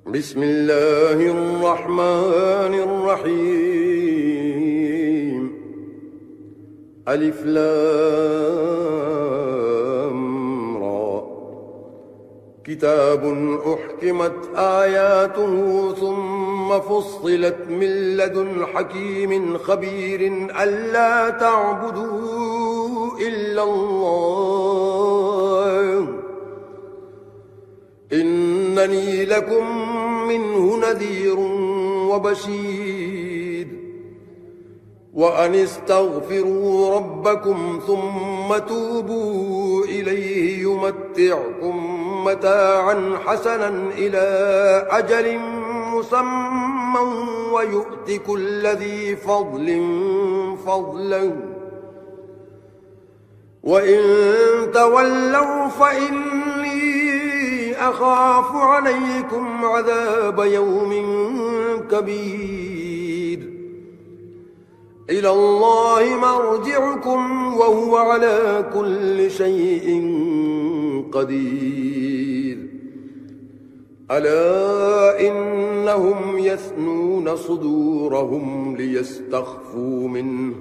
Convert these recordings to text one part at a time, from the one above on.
بسم الله الرحمن الرحيم. ألف لام را. كتاب أحكمت آياته ثم فصلت من لدن حكيم خبير ألا تعبدوا إلا الله إنني لكم منه نذير وبشير. وأن استغفروا ربكم ثم توبوا إليه يمتعكم متاعا حسنا إلى أجل مسمى ويؤت كل ذي فضل فضله وإن تولوا فإني أخاف عليكم عذاب يوم كبير. إلى الله مرجعكم وهو على كل شيء قدير. ألا إنهم يثنون صدورهم ليستخفوا منه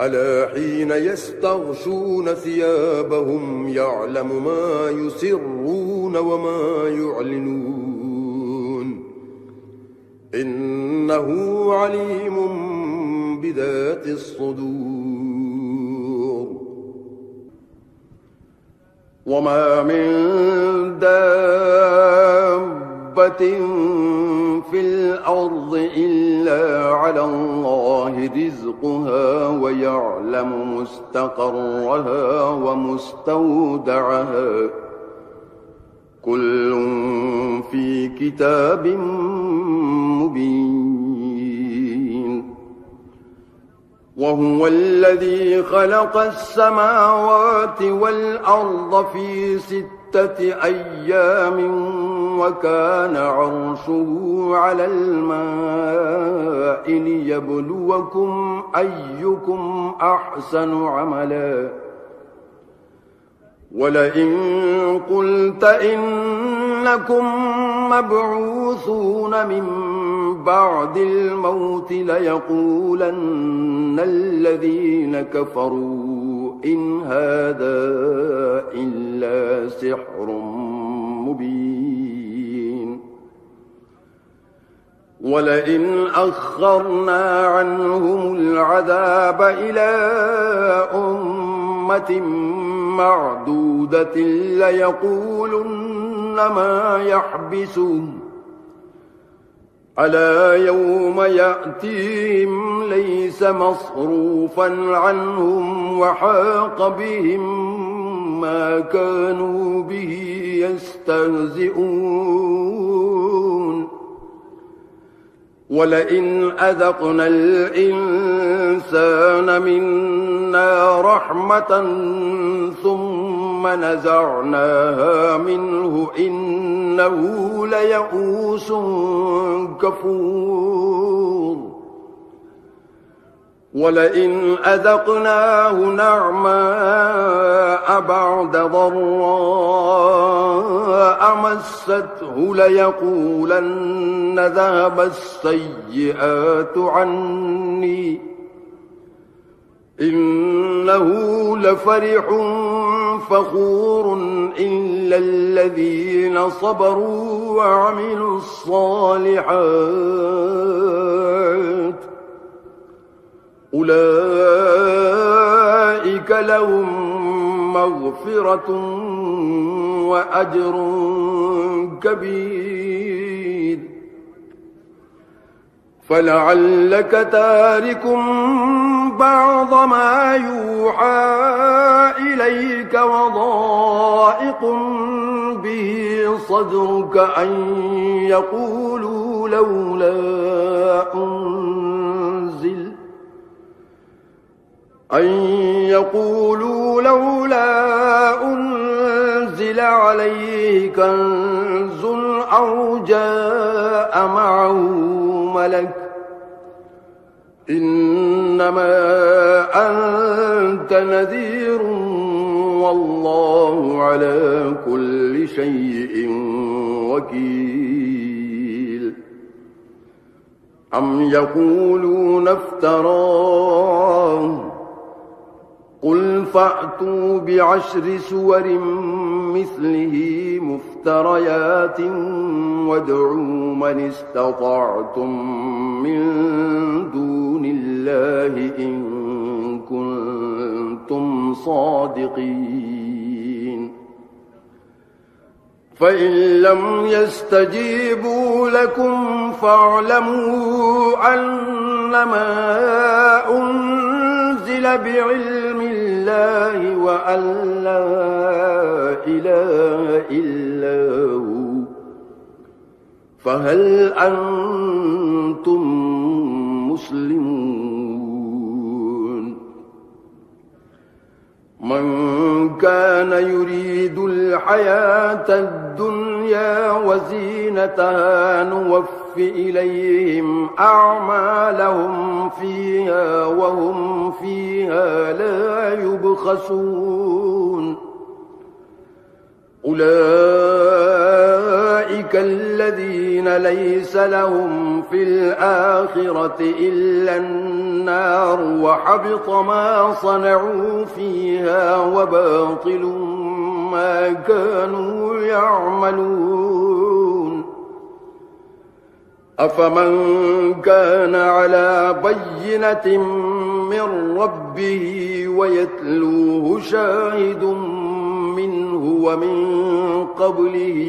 ألا حين يستغشون ثيابهم يعلم ما يسرون وما يعلنون إنه عليم بذات الصدور. وما من دابة في الأرض إلا على الله رزقها ويعلم مستقرها ومستودعها كل في كتاب مبين. وهو الذي خلق السماوات والأرض في 6 أيام وكان عرشه على الماء ليبلوكم أيكم أحسن عملا. ولئن قلت إنكم مبعوثون من بعد الموت ليقولن الذين كفروا إن هذا إلا سحر مبين. ولئن أخرنا عنهم العذاب إلى أمة معدودة ليقولن ما يحبسه ألا يوم يأتيهم ليس مصروفا عنهم وحاق بهم ما كانوا به يستهزئون. ولئن أذقنا الإنسان منا رحمة ثم نزعناها منه إنه ليئوس كفور. ولئن أذقناه نعماء بعد ضراء مسته ليقولن ذهب السيئات عني إنه لفرح فخور إلا الذين صبروا وعملوا الصالحات أولئك لهم مغفرة وأجر كبير. فلعلك تارك بعض ما يوحى إليك وضائق به صدرك أن يقولوا لولا أنزل عليه كنز أو جاء معه ملك إنما أنت نذير والله على كل شيء وكيل أم يقولون افتراه قل فأتوا بعشر سور مثله مفتريات وادعوا من استطعتم من دون الله إن كنتم صادقين فإن لم يستجيبوا لكم فاعلموا أنما أنزل بعلم الله وأن لا إله إلا هو فهل أنتم مسلمون من كان يريد الحياة الدنيا وزينتها نوف إليهم أعمالهم فيها وهم فيها لا يبخسون أولئك الذين ليس لهم في الآخرة إلا النار وحبط ما صنعوا فيها وباطل ما كانوا يعملون أفمن كان على بينة من ربه ويتلوه شاهد منه ومن قبله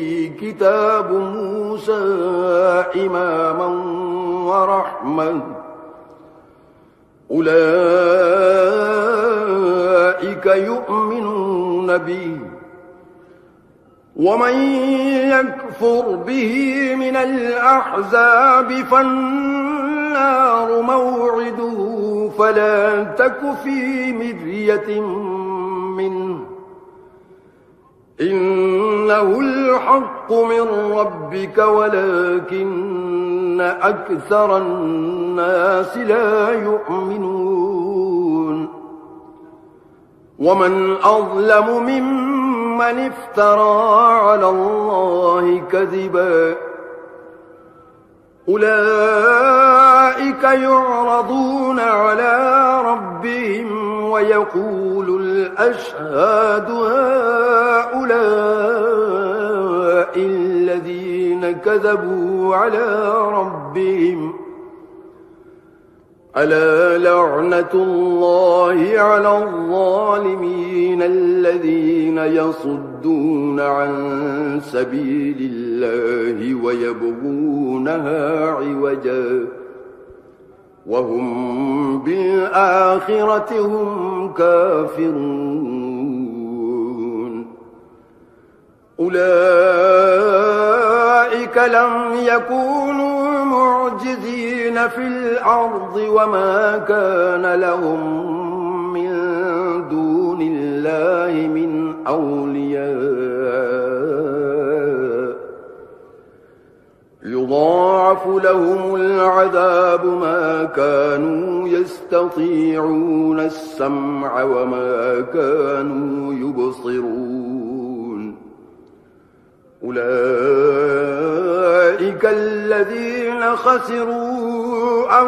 كتاب موسى إماما ورحمة أولئك يؤمنون به ومن يكفر به من الأحزاب فالنار موعده فلا تك في مرية منه إنه الحق من ربك ولكن أكثر الناس لا يؤمنون ومن أظلم ممن افترى على الله كذبا أولئك يعرضون على ربهم ويقول الأشهاد هؤلاء الذين كذبوا على ربهم ألا لعنة الله على الظالمين الذين يصدون عن سبيل الله ويبغونها عوجا وهم بالآخرة هم كافرون أولئك لم يكونوا معجزين في الأرض وما كان لهم من دون الله من أولياء يضاعف لهم العذاب ما كانوا يستطيعون السمع وما كانوا يبصرون أولئك الذين خسروا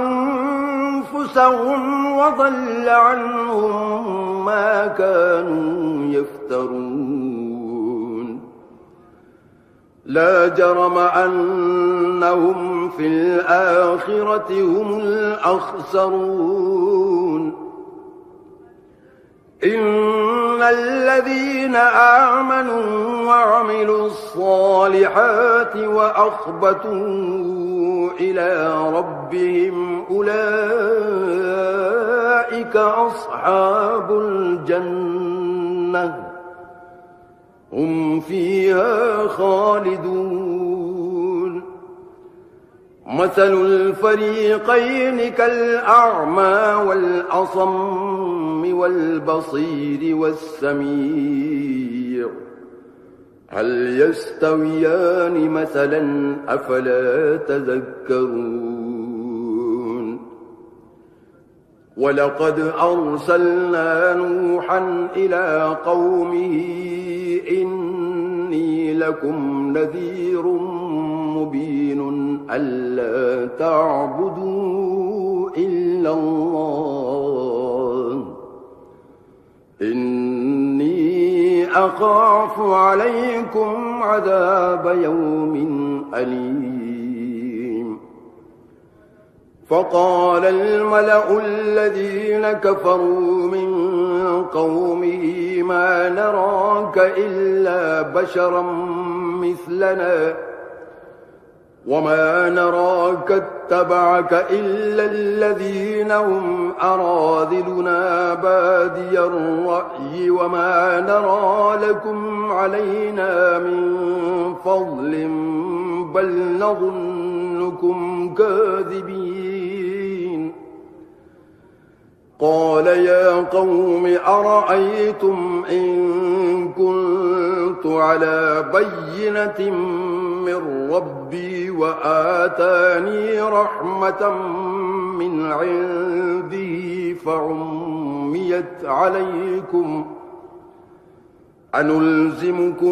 أنفسهم وضل عنهم ما كانوا يفترون لا جرم أنهم في الآخرة هم الأخسرون إن الذين آمنوا وعملوا الصالحات وأخبتوا إلى ربهم أولئك أصحاب الجنة هم فيها خالدون مثل الفريقين كالأعمى والأصم والبصير والسميع هل يستويان مثلا أفلا تذكرون ولقد أرسلنا نوحا إلى قومه إني إني لكم نذير مبين ألا تعبدوا إلا الله إني أخاف عليكم عذاب يوم أليم فقال الملأ الذين كفروا من قومه ما نراك إلا بشرا مثلنا وما نراك اتبعك إلا الذين هم أراذلنا بادي الرأي وما نرى لكم علينا من فضل بل نظنكم كاذبين قال يا قوم أرأيتم إن كنت على بينة من ربي وآتاني رحمة من عنده فعميت عليكم أنلزمكموها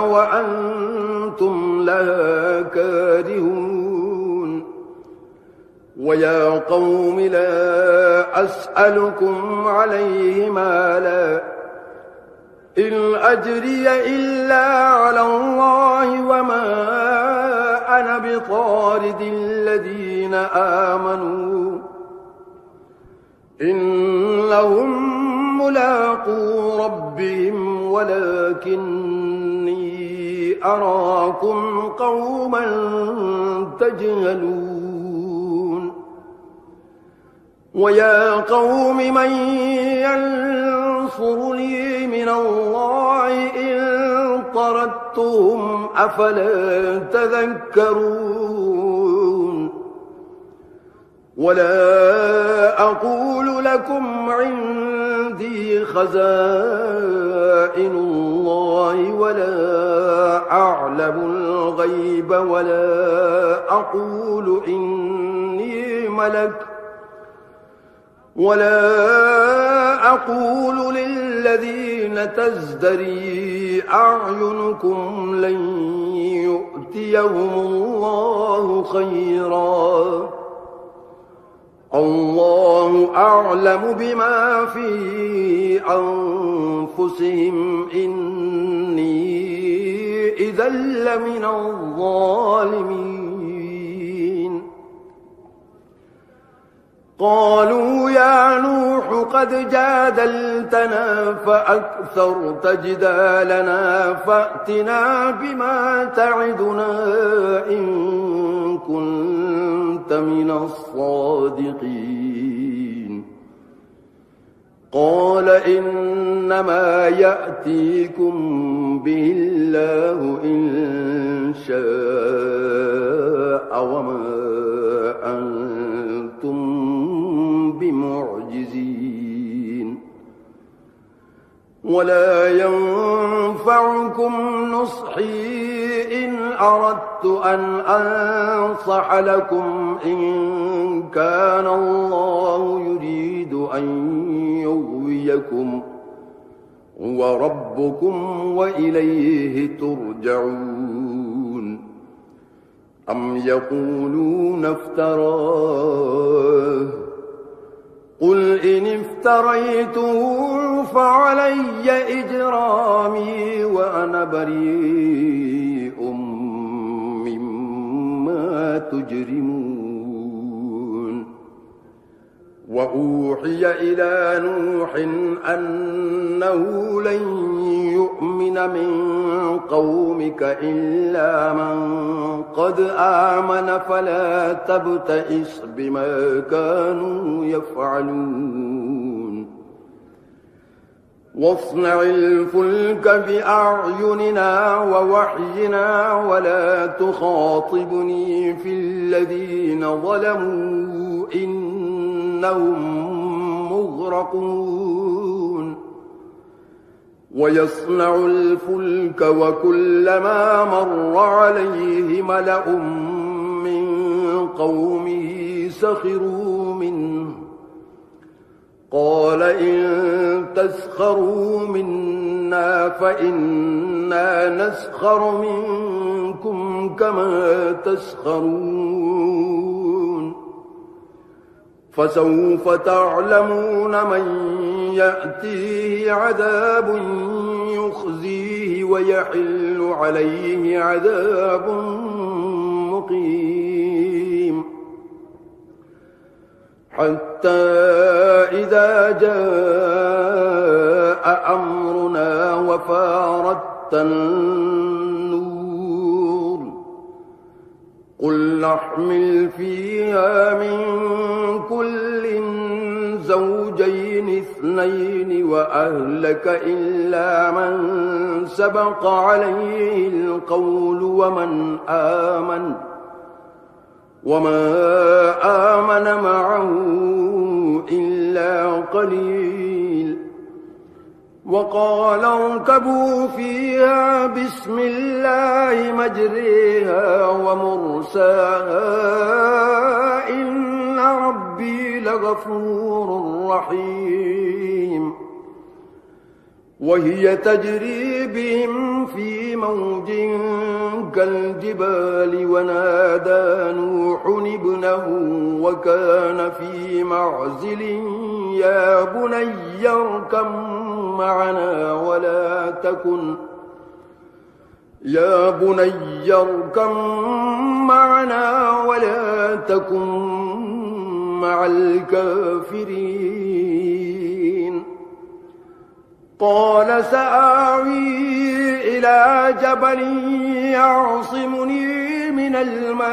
وأنتم لها كارهون ويا قوم لا أسألكم عليه مالا إن أجري إلا على الله وما أنا بطارد الذين آمنوا إنهم ملاقو ربهم ولكني أراكم قوما تجهلون ويا قوم من ينصرني من الله إن طردتهم أفلا تذكرون ولا أقول لكم عندي خزائن الله ولا أعلم الغيب ولا أقول إني ملك ولا أقول للذين تزدري أعينكم لن يؤتيهم الله خيرا الله أعلم بما في أنفسهم إني إذا لمن الظالمين قالوا يا نوح قد جادلتنا فأكثرت جدالنا فأتنا بما تعدنا إن كنت من الصادقين قال إنما يأتيكم به الله إن شاء وما أنتم بمعجزين ولا ينفعكم نصحي إن أردت أن أنصح لكم إن كان الله يريد أن يغويكم هو ربكم وإليه ترجعون أم يقولون افتراه قل إن افتريته فعلي إجرامي وأنا بريء مما تجرمون وأوحي إلى نوح أنه لن يؤمن من قومك إلا من قد آمن فلا تبتئس بما كانوا يفعلون واصنع الفلك بأعيننا ووحينا ولا تخاطبني في الذين ظلموا إنهم مغرقون ويصنع الفلك وكلما مر عليه ملأ من قومه سخروا منه قال إن تسخروا منا فإنا نسخر منكم كما تسخرون فسوف تعلمون من يأتيه عذاب يخزيه ويحل عليه عذاب مقيم حتى إذا جاء أمرنا وفارت النور قل نحمل فيها من كل زوجين اثنين وأهلك إلا من سبق عليه القول وما آمن معه إلا قليل وقال اركبوا فيها بسم الله مجريها ومرساها إن ربي لغفور رحيم وهي تجري بهم في موج كالجبال ونادى نوح ابنه وكان في معزل يا بني اركب معنا ولا تكن مع الكافرين قال سآوي إلى جبل يعصمني من الماء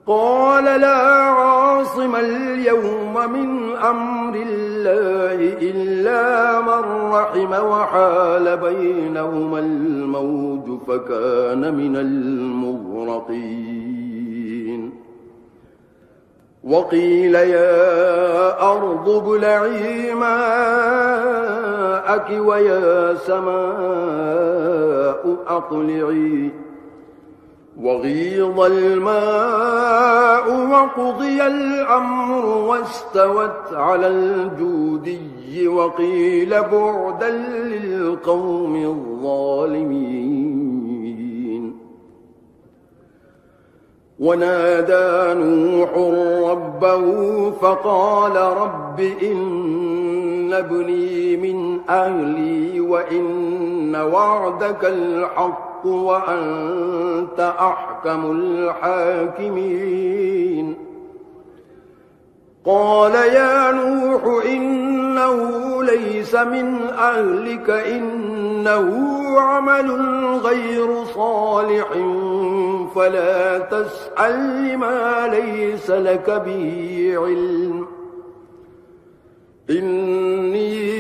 قال لا عاصم اليوم من أمر الله إلا من رحم وحال بينهما الموج فكان من المغرقين وقيل يا أرض ابلعي ماءك ويا سماء أقلعي وغيض الماء وقضي الأمر واستوت على الجودي وقيل بعدا للقوم الظالمين ونادى نوح ربه فقال رب إن ابني من أهلي وإن وعدك الحق وأنت أحكم الحاكمين قال يا نوح إنه ليس من أهلك إنه عمل غير صالح فلا تسأل لما ليس لك به علم إني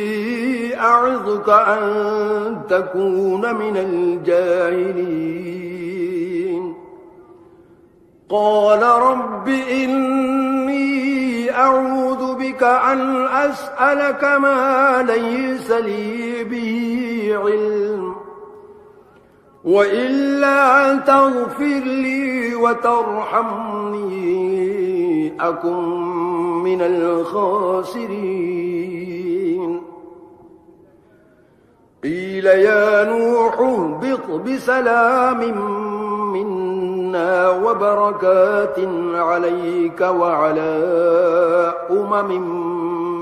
أعظك أن تكون من الجاهلين قال رب إني أعوذ بك أن أسألك ما ليس لي به علم وإلا تغفر لي وترحمني أكن من الخاسرين قيل يا نوح اهبط بسلام منا وبركات عليك وعلى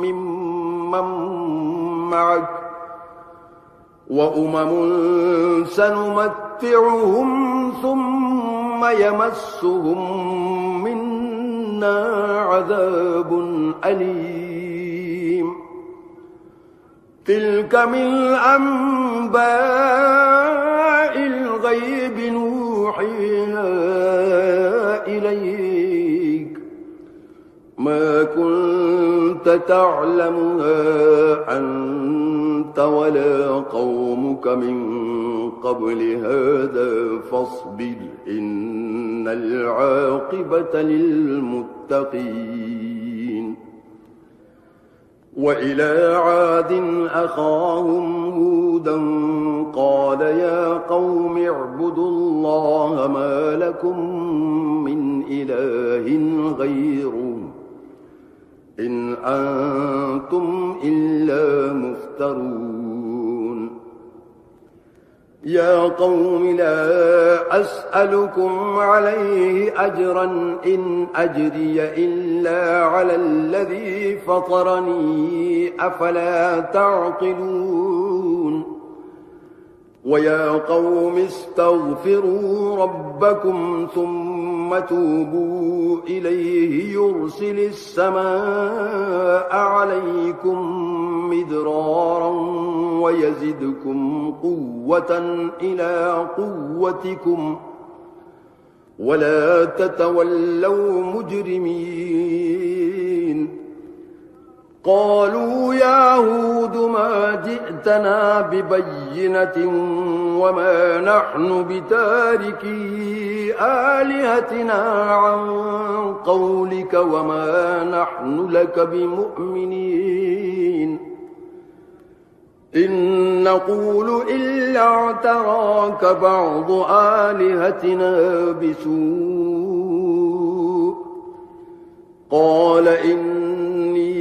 ممن معك وأمم سنمتعهم ثم يمسهم منا عذاب أليم تلك من أنباء الغيب نوحيها إليك ما كنت تعلمها أنت ولا قومك من قبل هذا فاصبر إن العاقبة للمتقين وإلى عاد أخاهم هودا قال يا قوم اعبدوا الله ما لكم من إله غيره إن أنتم إلا مفترون يا قوم لا أسألكم عليه أجرا إن أجري إلا على الذي فطرني أفلا تعقلون ويا قوم استغفروا ربكم ثم توبوا إليه يرسل السماء عليكم مدرارا ويزدكم قوة إلى قوتكم ولا تتولوا مجرمين قالوا يا هود ما جئتنا ببينة وما نحن بتاركي آلهتنا عن قولك وما نحن لك بمؤمنين إن نقول إلا اعتراك بعض آلهتنا بسوء قال إني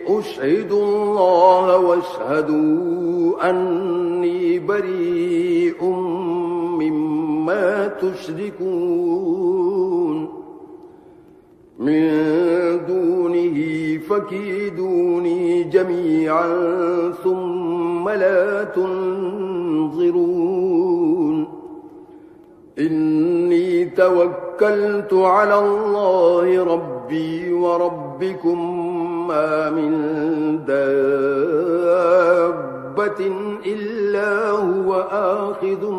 أشهد الله واشهدوا أني بريء مما تشركون من دونه فكيدوني جميعا ثم لا تنظرون إني توكلت على الله ربي وربكم ما من دابة إلا هو آخذ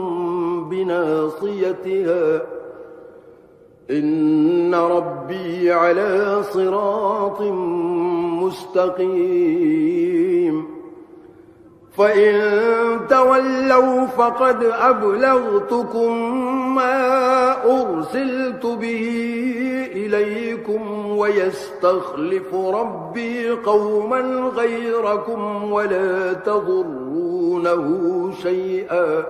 بناصيتها إن ربي على صراط مستقيم فإن تولوا فقد أبلغتكم ما أرسلت به إليكم ويستخلف ربي قوما غيركم ولا تضرونه شيئا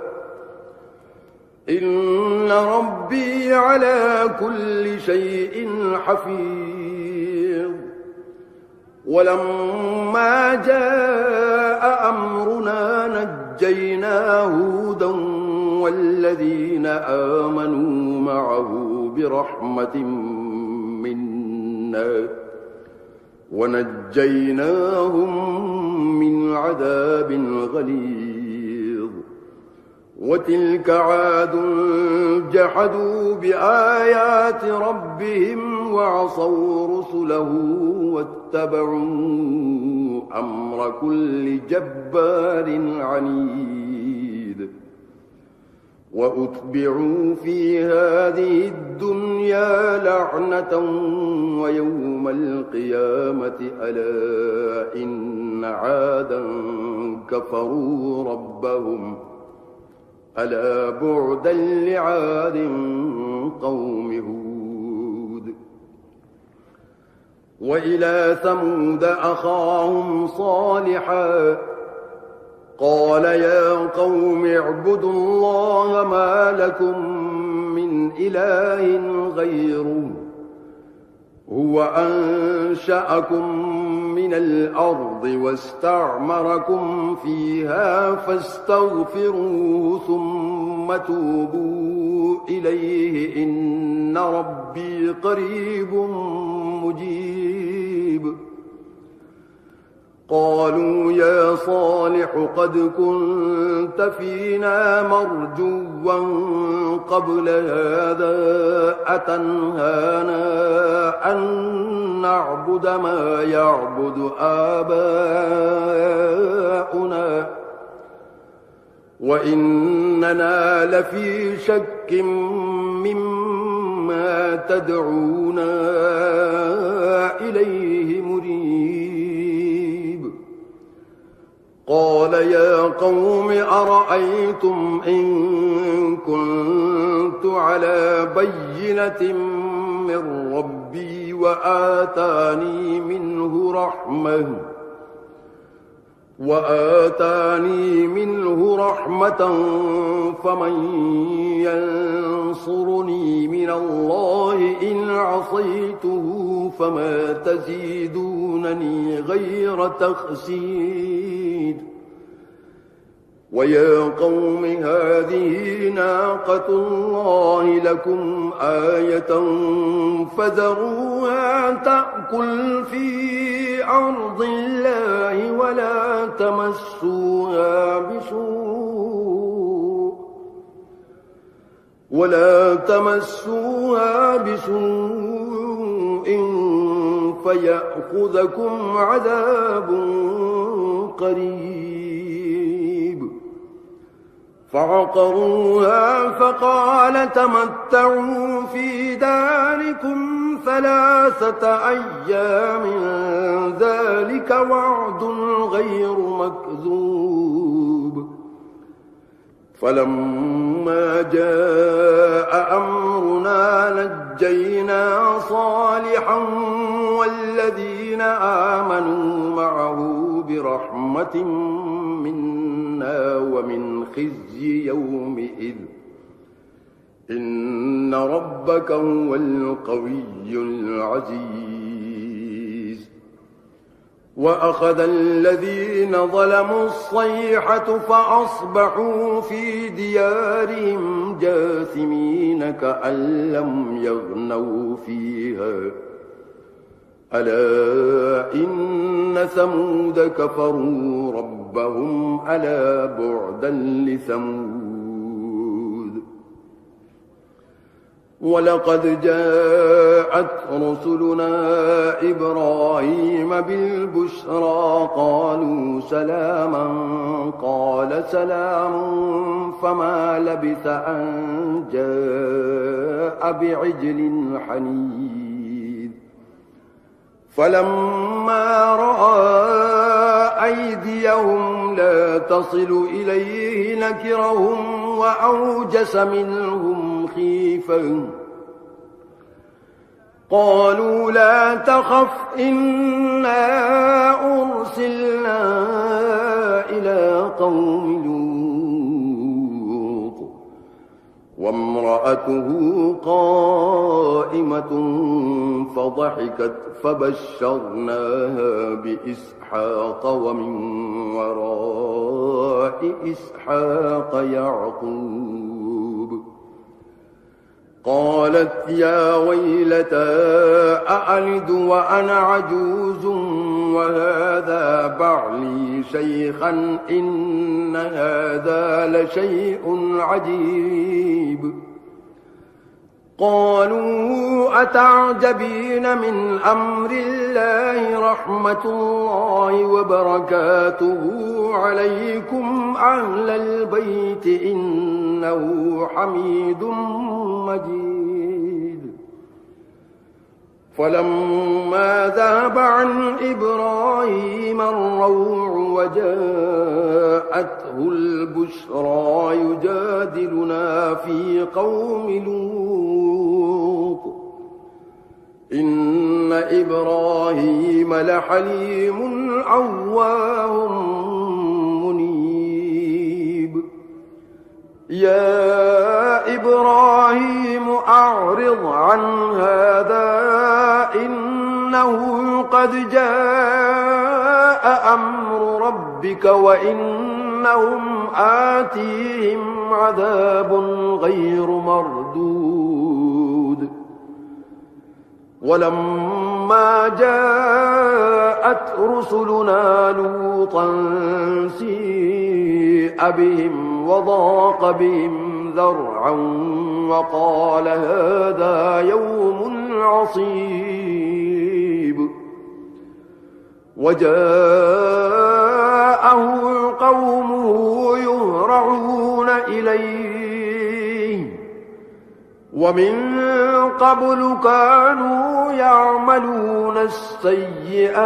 إن ربي على كل شيء حفيظ ولما جاء أمرنا نجينا هودا والذين آمنوا معه برحمة منا ونجيناهم من عذاب غليظ وتلك عاد جحدوا بآيات ربهم وعصوا رسله واتبعوا أمر كل جبار عنيد وأتبعوا في هذه الدنيا لعنة ويوم القيامة ألا إن عادا كفروا ربهم ألا بعدا لعاد قوم هود وإلى ثمود أخاهم صالحا قال يا قوم اعبدوا الله ما لكم من إله غيره هو أنشأكم من الأرض واستعمركم فيها فاستغفروه ثم توبوا إليه إن ربي قريب مجيب قالوا يا صالح قد كنت فينا مرجوا قبل هذا أتنهانا أن نعبد ما يعبد آباؤنا وإننا لفي شك مما تدعونا إليه مريب قال يا قوم أرأيتم إن كنت على بينة من ربي وآتاني منه رحمة وآتاني منه رحمة فمن ينصرني من الله إن عصيته فما تزيدونني غير تخسير ويا قوم هذه ناقة الله لكم آية فذروها تأكل في أرض الله ولا تمسوها بسوء فيأخذكم عذاب قريب فعقروها فقال تمتعوا في داركم 3 أيام ذلك وعد غير مكذوب فلما جاء أمرنا نجينا صالحا والذين آمنوا معه برحمة منا ومن خزي يومئذ إن ربك هو القوي العزيز وأخذ الذين ظلموا الصيحة فأصبحوا في ديارهم جاثمين كأن لم يغنوا فيها ألا إن ثمود كفروا ربهم ألا بعدا لثمود ولقد جاءت رسلنا إبراهيم بالبشرى قالوا سلاما قال سلام فما لبث أن جاء بعجل حنيذ فلما رأى أيديهم لا تصل إليه نكرهم وأوجس منهم خيفة قالوا لا تخف إنا أرسلنا إلى قوم لوط وامرأته قائمة فضحكت فبشرناها بإسحاق ومن وراء إسحاق يعقوب قالت يا ويلتى أألد وأنا عجوز وهذا بعلي شيخا إن هذا لشيء عجيب قالوا أتعجبين من أمر الله رحمة الله وبركاته عليكم أهل البيت إنه حميد مجيد فلما ذهب عن إبراهيم الروع وجاءته البشرى يجادلنا في قوم لوط إن إبراهيم لحليم أواه منيب يا إبراهيم أعرض عن هذا إنه قد جاء أمر ربك وإنهم آتيهم عذاب غير مردود ولما جاءت رسلنا لوطا سيء بهم وضاق بهم ذرعا وقال هذا يوم عصيب وجاءه قومه يهرعون إليه ومن قبل كانوا يعملون السيئات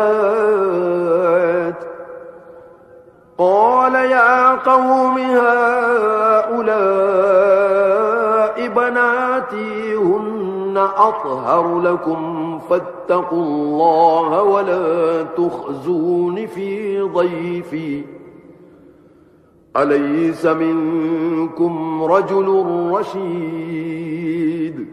قال يا قوم هؤلاء بناتي هن أطهر لكم فاتقوا الله ولا تخزون في ضيفي أليس منكم رجل رشيد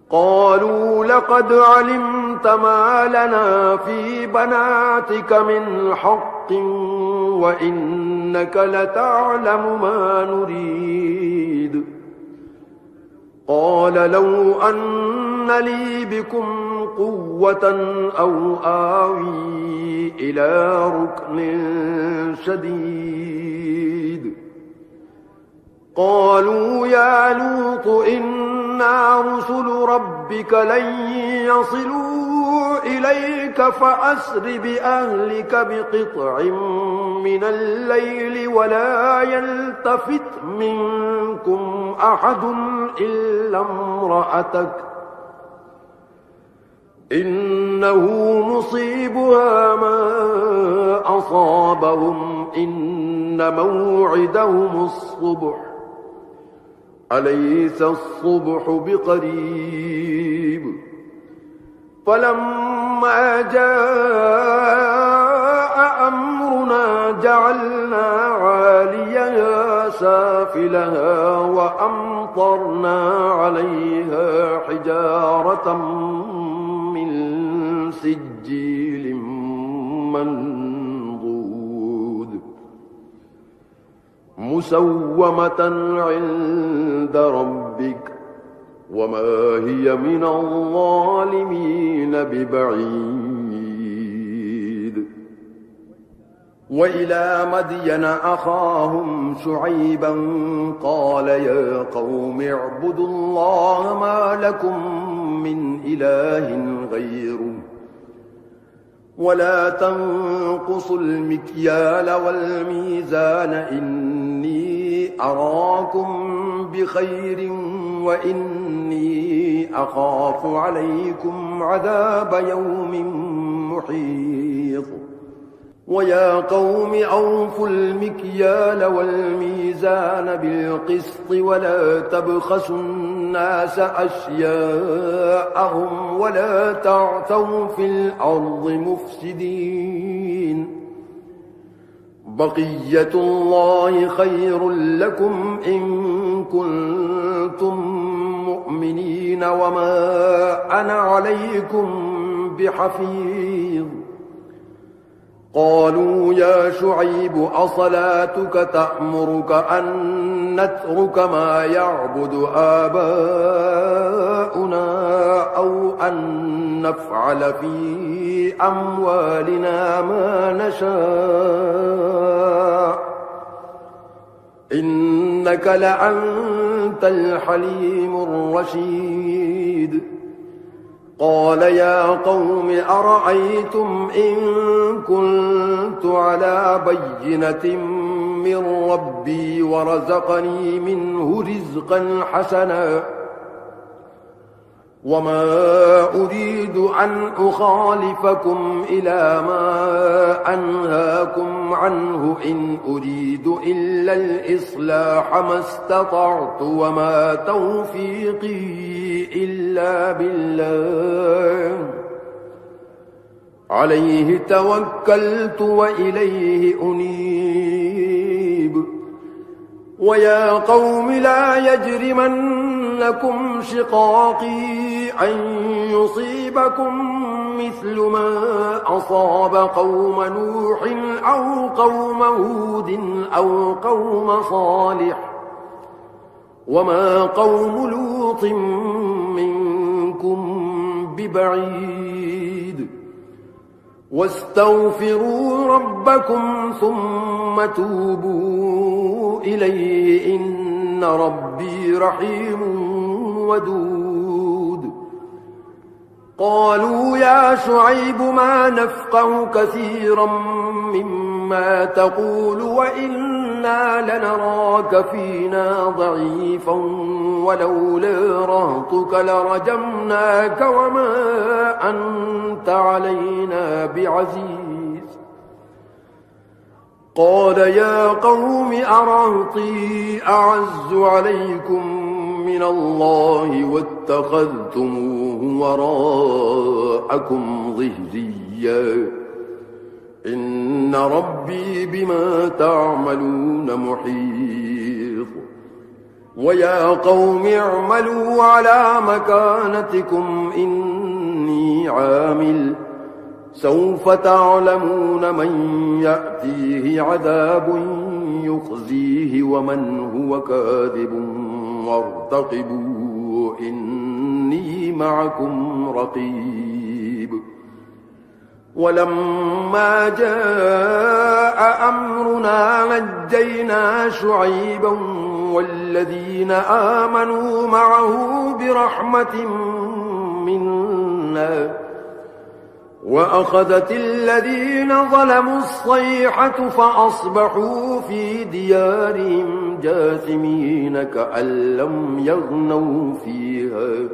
قالوا لقد علمت ما لنا في بناتك من حق وإنك لتعلم ما نريد قال لو أن لي بكم قوة أو آوي إلى ركن شديد قالوا يا لوط إنا رسل ربك لن يصلوا إليك فأسر بأهلك بقطع من الليل ولا يلتفت منكم أحد إلا امرأتك إنه مصيبها ما أصابهم إن موعدهم الصبح أليس الصبح بقريب فلما جاء أمرنا جعلنا عاليها سافلها وأمطرنا عليها حجارة من سجيل منضود مسومة عند ربك وما هي من الظالمين ببعيد وإلى مدين أخاهم شعيبا قال يا قوم اعبدوا الله ما لكم من إله غيره ولا تنقصوا المكيال والميزان إني أراكم بخير وإني أخاف عليكم عذاب يوم محيط ويا قوم أوفوا المكيال والميزان بالقسط ولا تبخسوا الناس أشياءهم ولا تعثوا في الأرض مفسدين بقية الله خير لكم إن كنتم مؤمنين وما أنا عليكم بحفيظ قالوا يا شعيب أصلاتك تأمرك أن نترك ما يعبد آباؤنا أو أن نفعل في أموالنا ما نشاء إنك لأنت الحليم الرشيد قال يا قوم أرأيتم إن كنت على بينة من ربي ورزقني منه رزقا حسنا وما أريد أن أخالفكم إلى ما أنهاكم عنه إن أريد إلا الإصلاح ما استطعت وما توفيقي إلا بالله عليه توكلت وإليه أنيب ويا قوم لا يجرمنكم شقاقي أن يصيبكم مثل ما أصاب قوم نوح أو قوم هود أو قوم صالح وما قوم لوط منكم ببعيد واستغفروا ربكم ثم توبوا إليه إن ربي رحيم ودود قالوا يا شعيب ما نفقه كثيرا مما تقول وإنا لنراك فينا ضعيفا ولولا رهطك لرجمناك وما أنت علينا بعزيز قال يا قوم أرهطي أعز عليكم من الله واتخذتموه وراءكم ظهريا إن ربي بما تعملون محيط ويا قوم اعملوا على مكانتكم إني عامل سوف تعلمون من يأتيه عذاب يخزيه ومن هو كاذب وارتقبوا إني معكم رقيب ولما جاء أمرنا نجينا شعيبا والذين آمنوا معه برحمة منا وأخذت الذين ظلموا الصيحة فأصبحوا في ديارهم جاثمين كأن لم يغنوا فيها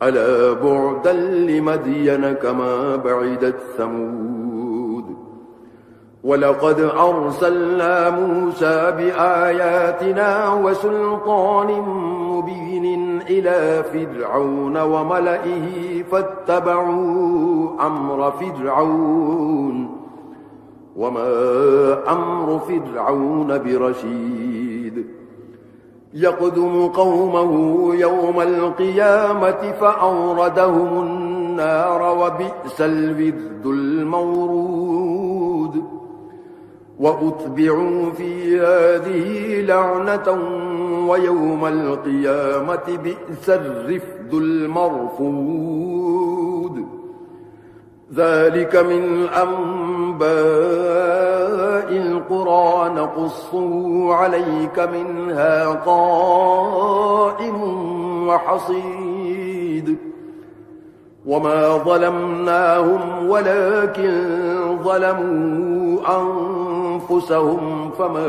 ألا بعدا لمدين كما بعدت ثمود ولقد أرسلنا موسى بآياتنا وسلطان مبين إلى فرعون وملئه فاتبعوا أمر فرعون وما أمر فرعون برشيد يقدم قومه يوم القيامة فأوردهم النار وبئس الورد المورود وأتبعوا في هذه لعنة ويوم القيامة بئس الرفد المرفود ذلك من أنباء القرى نقصه عليك منها قائم وحصيد وما ظلمناهم ولكن ظلموا أنفسهم فما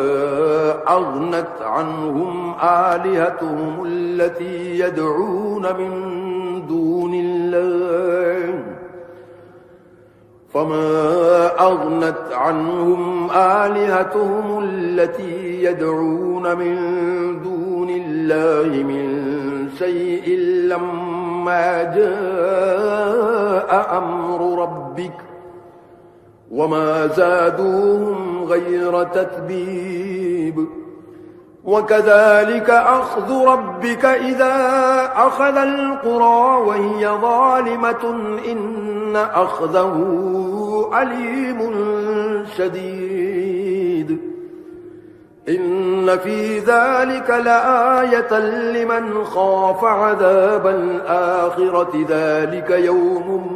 أغنت عنهم آلهتهم التي يدعون من دون الله من شيء لما جاء أمر ربك وما زادوهم غير تتبيب وكذلك أخذ ربك إذا أخذ القرى وهي ظالمة إن أخذه أليم شديد إن في ذلك لآية لمن خاف عذاب الآخرة ذلك يوم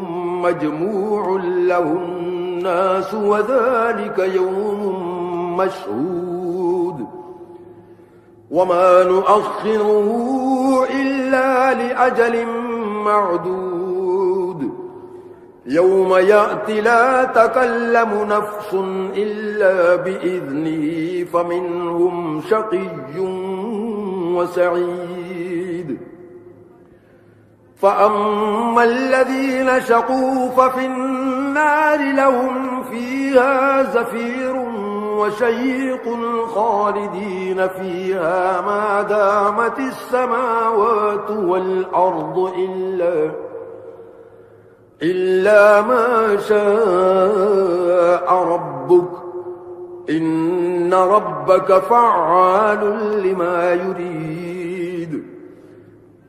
مجموع له الناس وذلك يوم مشهود وما نؤخره إلا لأجل معدود يوم يأتي لا تكلم نفس إلا بإذنه فمنهم شقي وسعيد فأما الذين شقوا ففي النار لهم فيها زفير وشيق خالدين فيها ما دامت السماوات والأرض إلا ما شاء ربك إن ربك فعال لما يريد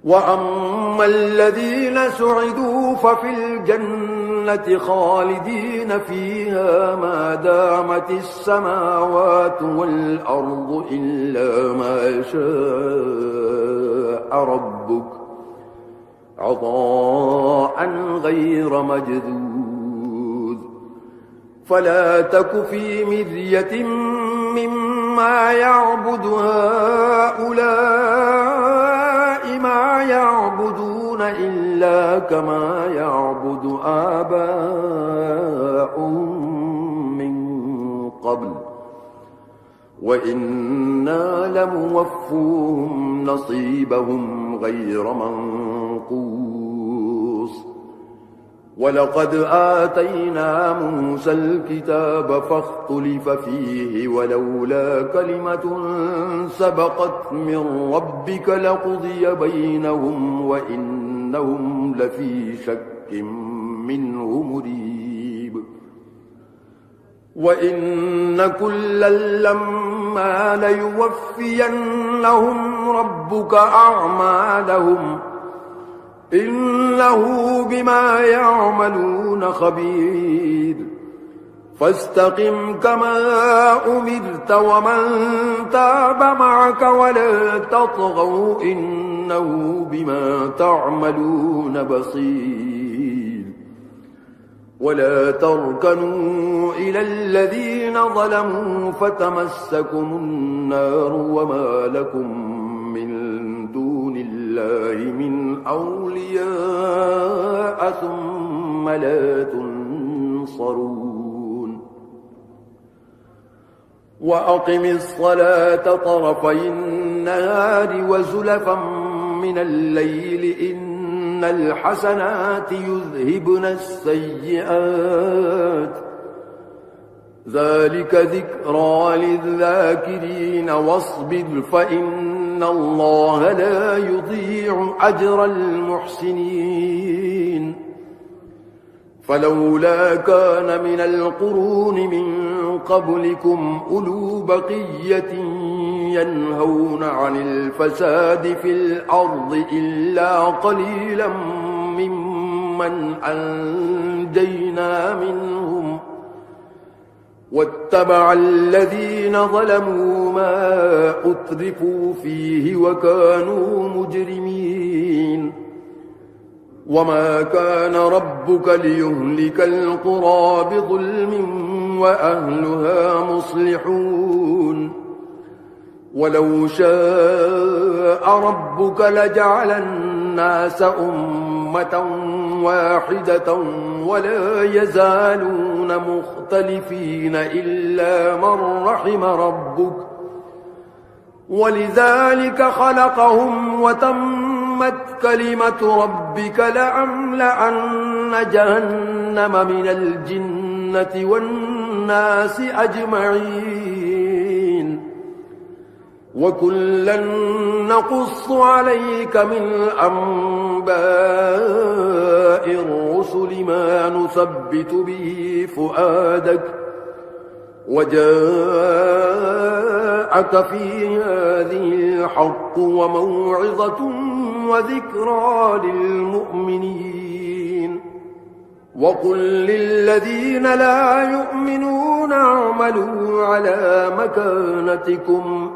وأما الذين سعدوا ففي الجنة خالدين فيها ما دامت السماوات والأرض إلا ما شاء ربك عطاء غير مجذوذ فلا تك في مرية مما يعبد هؤلاء ما يعبدون إلا كما يعبد آباؤهم من قبل وإنا لموفوهم نصيبهم غير منقوص ولقد آتينا موسى الكتاب فاختلف فيه ولولا كلمة سبقت من ربك لقضي بينهم وإنهم لفي شك منه مريب وإن كلا لما ليوفينهم ربك أعمالهم إنه بما يعملون خبير فاستقم كما أمرت ومن تاب معك ولا تطغوا إنه بما تعملون بصير ولا تركنوا إلى الذين ظلموا فتمسكم النار وما لكم من دون الله من أولياء ثم لا تنصرون وأقم الصلاة طرفي النهار وزلفا من الليل إن الحسنات يذهبن السيئات ذلك ذكرى للذاكرين واصبر فإن الله لا يضيع أجر المحسنين فلولا كان من القرون من قبلكم أولو بقية ينهون عن الفساد في الأرض إلا قليلا ممن أنجينا منهم واتبع الذين ظلموا ما أترفوا فيه وكانوا مجرمين وما كان ربك ليهلك القرى بظلم وأهلها مصلحون ولو شاء ربك لجعل الناس أمة واحدة ولا يزالون مختلفين إلا من رحم ربك ولذلك خلقهم وتمت كلمة ربك لأملأن جهنم من الجنة والناس أجمعين وكلا نقص عليك من أنباء الرسل ما نثبت به فؤادك وجاءك في هذه الحق وموعظة وذكرى للمؤمنين وقل للذين لا يؤمنون اعملوا على مكانتكم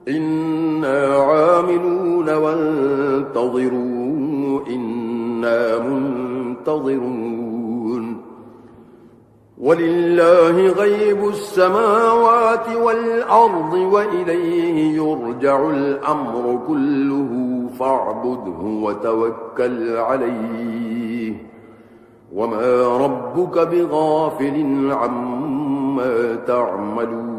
إنا عاملون وانتظروا إنا منتظرون ولله غيب السماوات والأرض وإليه يرجع الأمر كله فاعبده وتوكل عليه وما ربك بغافل عما تعملون